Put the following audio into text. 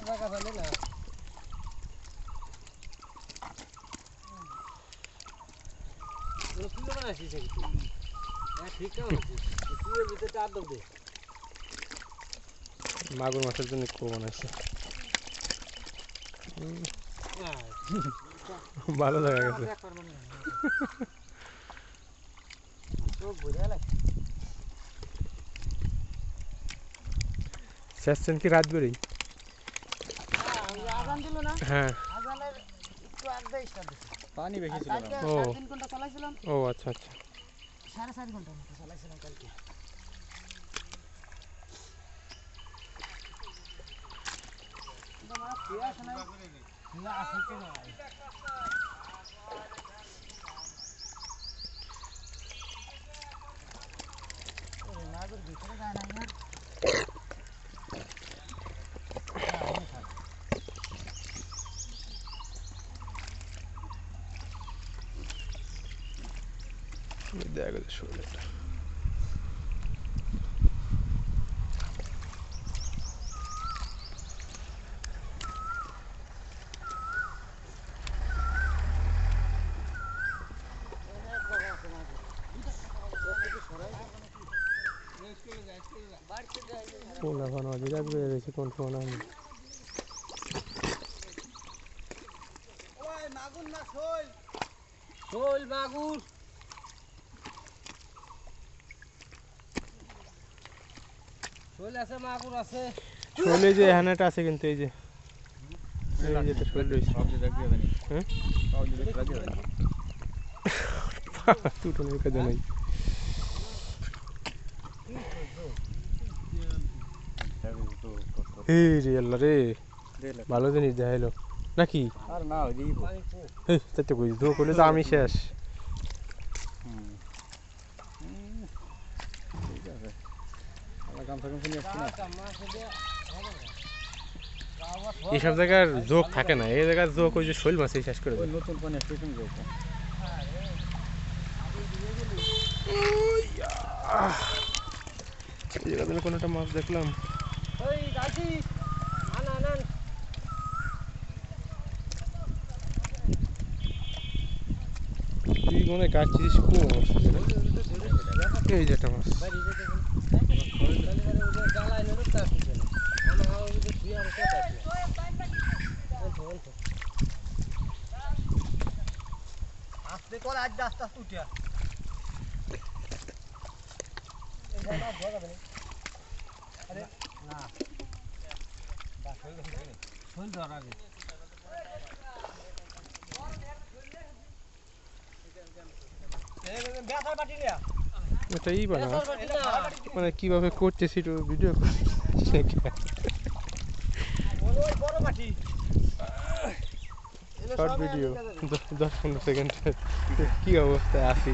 জায়গা ফেলে না কিলো বানাইছিস ঠিক আছে তুই ভিতরে চার দাও দে মাগুর মাছের জন্য কো বানাইছে ভালো লাগা গেছে শেষছেন কি রাত বেরি আজান দিল না হ্যাঁ আজানের একটু আগে স্টার্ট দিছে পানি বেশি ছিল না ও 3 ঘন্টা চালাইছিলাম ও আচ্ছা আচ্ছা 4.5 ঘন্টা মতো চালাইছিলাম কালকে মাছ কি আছে না না আছে কি না ওরে মাগুর ভিতরে যায় না না দেখা গেছে শরীরটা পোলা বানো বিরাট বেড়ে রয়েছে কোন ফোন আমি ওই মাগুর না শোল শোল মাগুর শোল আছে মাগুর আছে শোলে যে হানাটা আছে কিন্তু এই যে তো শোল রয়েছে সবজি দেখবে জানি হ্যাঁ সবজি দেখবে জানি টুটনের কাজে নাই এই রে আল্লাহ রে ভালো জিনিস দেখাইলো নাকি আর না ওই দিব এই তাতে কই দো করলে তো আমি শেষ ঠিক আছে আলা কাম থাকুন শুনি আসছি না এইসব জায়গার যোগ থাকে না এই জায়গার যোগ ওই যে শৈল মাছই শেষ করে ওই দেয় নতুন কোন স্টেশন গেছে এই জায়গাতে কোন একটা মাছ দেখলাম ওই দাদি আন আন আন তুই মনে কাটছিস কো মাছ এই যে একটা মাছ বাড়ি যেতে ওই গালায় নড়তে আসছে না আমার হাওয়া বুঝে তুই আর কথা আছে বলতো আস্তে করে আজ আস্তে আস্তে উঠিয়া এই জায়গা ধরা যাবে আরে না বাস হয়ে গেছে শোল ধরা আগে বেসার বাটি নিয়া এটাই বানা বেসার বাটি না মানে কিভাবে করতেছি তো ভিডিও করতেছি ওই বড় বাটি শর্ট ভিডিও 10-15 সেকেন্ড কি অবস্থায় আছি